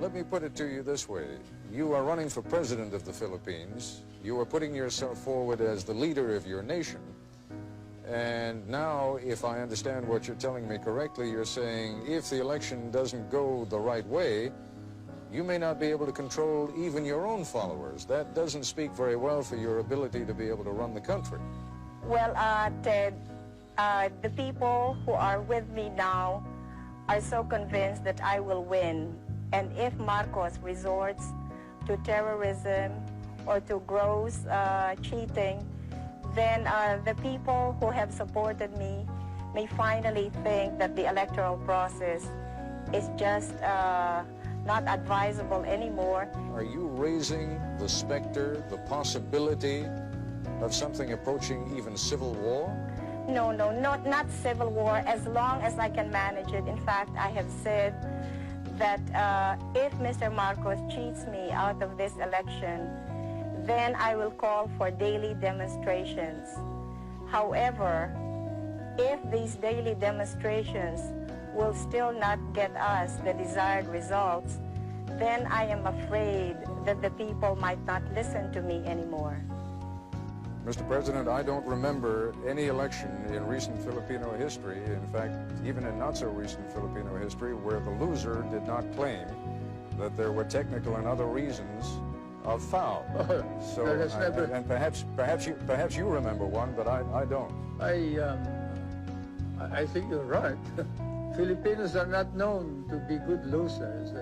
let me put it to you this way. You are running for president of the Philippines. You are putting yourself forward as the leader of your nation. And now, if I understand what you're telling me correctly, you're saying if the election doesn't go the right way, you may not be able to control even your own followers. That doesn't speak very well for your ability to be able to run the country. Well, Ted, the people who are with me now are so convinced that I will win. And if Marcos resorts to terrorism or to gross cheating, then the people who have supported me may finally think that the electoral process is just not advisable anymore. Are you raising the specter, the possibility of something approaching even civil war? No, not civil war, as long as I can manage it. In fact, I have said that if Mr. Marcos cheats me out of this election, then I will call for daily demonstrations. However, if these daily demonstrations will still not get us the desired results, then I am afraid that the people might not listen to me anymore. Mr. President, I don't remember any election in recent Filipino history, in fact, even in not-so-recent Filipino history, where the loser did not claim that there were technical and other reasons of foul. So, and perhaps you remember one, but I don't. I think you're right. Filipinos are not known to be good losers.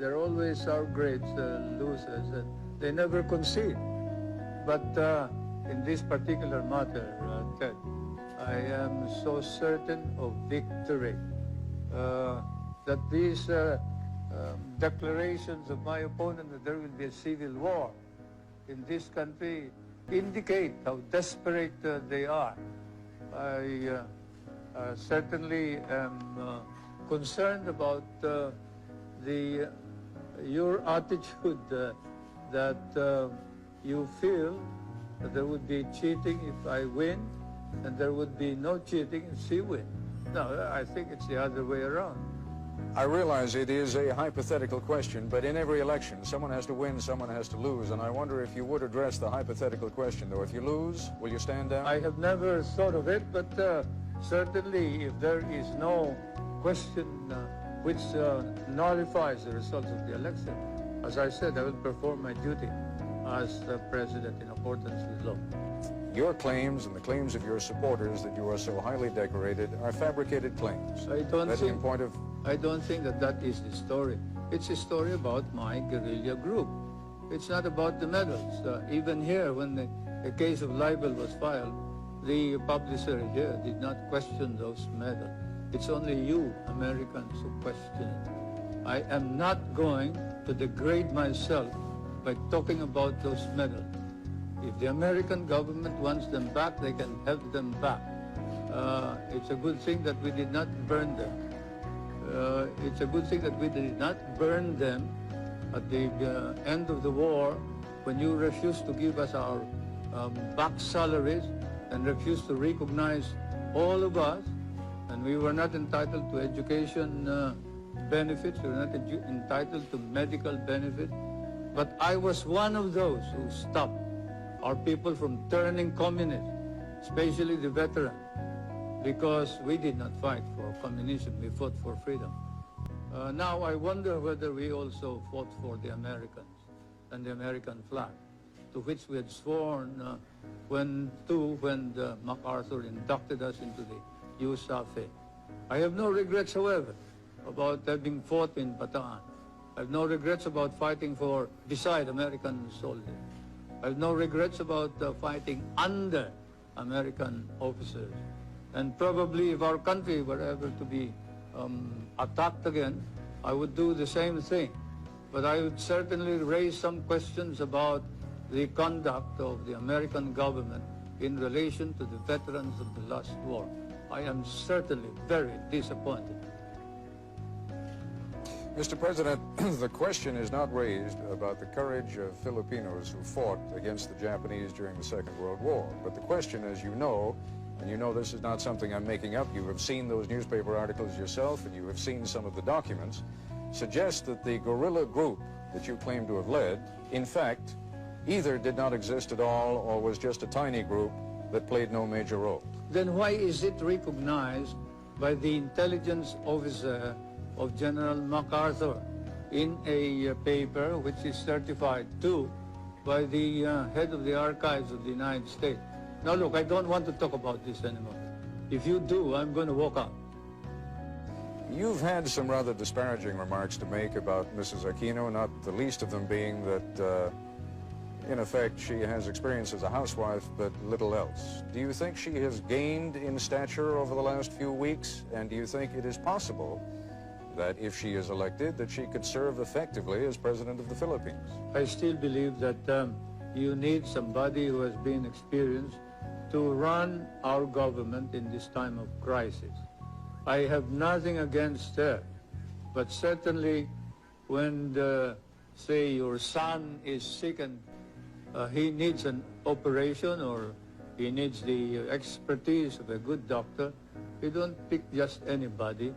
They're always our great losers, and they never concede. But in this particular matter, Ted, I am so certain of victory that these declarations of my opponent that there will be a civil war in this country indicate how desperate they are. I certainly am concerned about your attitude that you feel that there would be cheating if I win, and there would be no cheating if she wins. No, I think it's the other way around. I realize it is a hypothetical question, but in every election, someone has to win, someone has to lose, and I wonder if you would address the hypothetical question, though. If you lose, will you stand down? I have never thought of it, but certainly if there is no question which nullifies the results of the election, as I said, I will perform my duty as the president in accordance with law. Your claims and the claims of your supporters that you are so highly decorated are fabricated claims. I don't think that that is the story. It's a story about my guerrilla group. It's not about the medals. Even here, when the case of libel was filed, the publisher here did not question those medals. It's only you, Americans, who question it. I am not going to degrade myself by talking about those medals. If the American government wants them back, they can have them back. It's a good thing that we did not burn them. It's a good thing that we did not burn them at the end of the war, when you refused to give us our back salaries and refused to recognize all of us, and we were not entitled to education benefits, we were not entitled to medical benefits. But I was one of those who stopped our people from turning communist, especially the veterans, because we did not fight for communism, we fought for freedom. Now I wonder whether we also fought for the Americans and the American flag, to which we had sworn when MacArthur inducted us into the USAFE. I have no regrets, however, about having fought in Bataan. I have no regrets about fighting beside American soldiers. I have no regrets about fighting under American officers. And probably if our country were ever to be attacked again, I would do the same thing. But I would certainly raise some questions about the conduct of the American government in relation to the veterans of the last war. I am certainly very disappointed. Mr. President, the question is not raised about the courage of Filipinos who fought against the Japanese during the Second World War. But the question, as you know, and you know this is not something I'm making up, you have seen those newspaper articles yourself, and you have seen some of the documents, suggests that the guerrilla group that you claim to have led, in fact, either did not exist at all or was just a tiny group that played no major role. Then why is it recognized by the intelligence officer of General MacArthur in a paper which is certified too by the head of the archives of the United States? Now look, I don't want to talk about this anymore. If you do, I'm going to walk out. You've had some rather disparaging remarks to make about Mrs. Aquino, not the least of them being that, in effect, she has experience as a housewife, but little else. Do you think she has gained in stature over the last few weeks? And do you think it is possible that if she is elected, that she could serve effectively as President of the Philippines? I still believe that you need somebody who has been experienced to run our government in this time of crisis. I have nothing against her, but certainly when, say, your son is sick and he needs an operation or he needs the expertise of a good doctor, you don't pick just anybody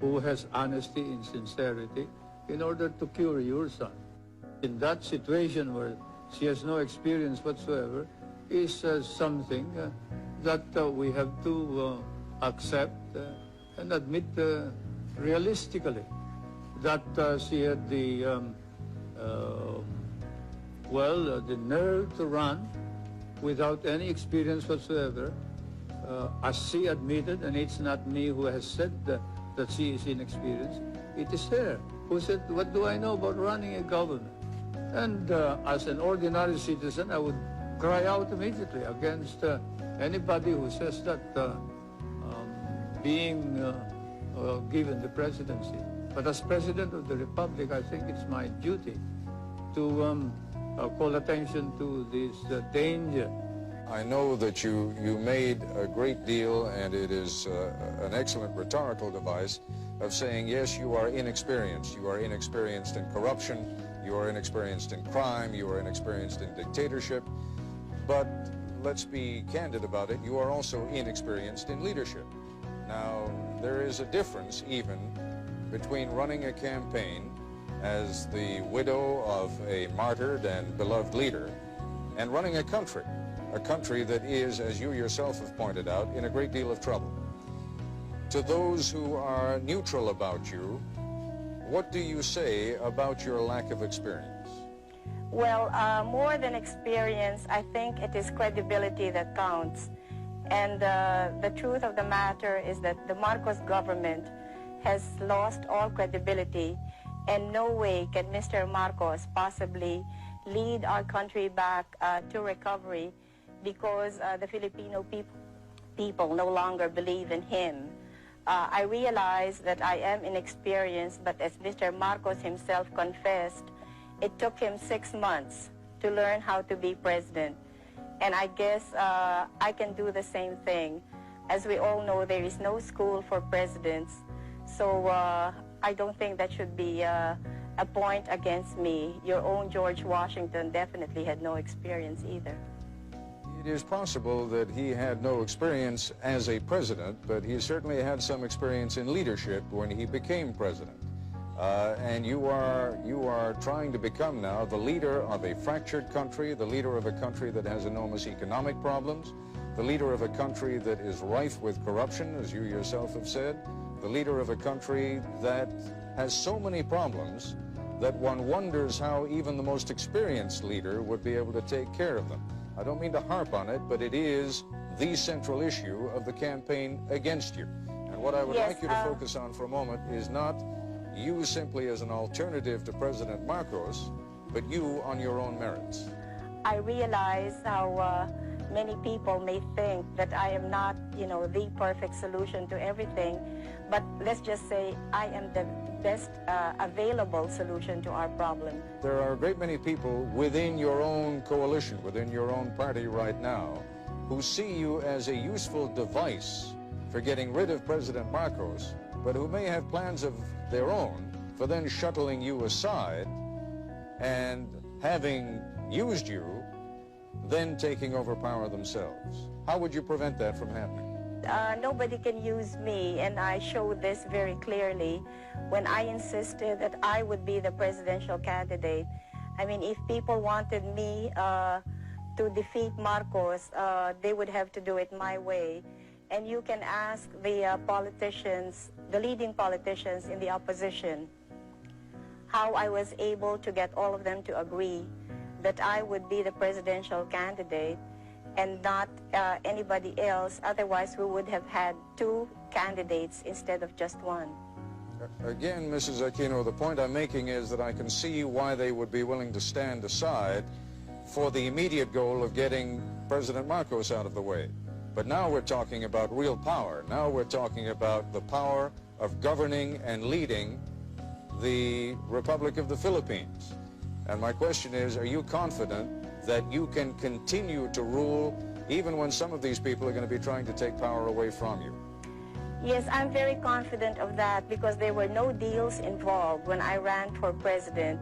who has honesty and sincerity in order to cure your son. In that situation where she has no experience whatsoever is something that we have to accept and admit realistically that she had the the nerve to run without any experience whatsoever, as she admitted, and it's not me who has said that she is inexperienced, it is her who said, what do I know about running a government? And as an ordinary citizen, I would cry out immediately against anybody who says that being given the presidency. But as President of the Republic, I think it's my duty to call attention to this danger. I know that you made a great deal, and it is an excellent rhetorical device, of saying, yes, you are inexperienced. You are inexperienced in corruption, you are inexperienced in crime, you are inexperienced in dictatorship. But let's be candid about it, you are also inexperienced in leadership. Now, there is a difference even between running a campaign as the widow of a martyred and beloved leader and running a country that is, as you yourself have pointed out, in a great deal of trouble. To those who are neutral about you, what do you say about your lack of experience? Well, more than experience, I think it is credibility that counts. And the truth of the matter is that the Marcos government has lost all credibility, and no way can Mr. Marcos possibly lead our country back to recovery because the Filipino people no longer believe in him. I realize that I am inexperienced, but as Mr. Marcos himself confessed, it took him 6 months to learn how to be president. And I guess I can do the same thing. As we all know, there is no school for presidents, so I don't think that should be a point against me. Your own George Washington definitely had no experience either. It is possible that he had no experience as a president, but he certainly had some experience in leadership when he became president. And you are trying to become now the leader of a fractured country, the leader of a country that has enormous economic problems, the leader of a country that is rife with corruption, as you yourself have said, the leader of a country that has so many problems that one wonders how even the most experienced leader would be able to take care of them. I don't mean to harp on it, but it is the central issue of the campaign against you. And what I would like you to focus on for a moment is not you simply as an alternative to President Marcos, but you on your own merits. I realize how many people may think that I am not, the perfect solution to everything, but let's just say I am the best available solution to our problem. There are a great many people within your own coalition, within your own party right now, who see you as a useful device for getting rid of President Marcos, but who may have plans of their own for then shuttling you aside and, having used you, then taking over power themselves. How would you prevent that from happening? nobody can use me, and I showed this very clearly when I insisted that I would be the presidential candidate. I mean, if people wanted me to defeat Marcos, they would have to do it my way. And you can ask the politicians, the leading politicians in the opposition, how I was able to get all of them to agree that I would be the presidential candidate and not anybody else. Otherwise, we would have had 2 candidates instead of just 1. Again, Mrs. Aquino, the point I'm making is that I can see why they would be willing to stand aside for the immediate goal of getting President Marcos out of the way. But now we're talking about real power. Now we're talking about the power of governing and leading the Republic of the Philippines. And my question is, are you confident that you can continue to rule even when some of these people are going to be trying to take power away from you? Yes, I'm very confident of that because there were no deals involved when I ran for president.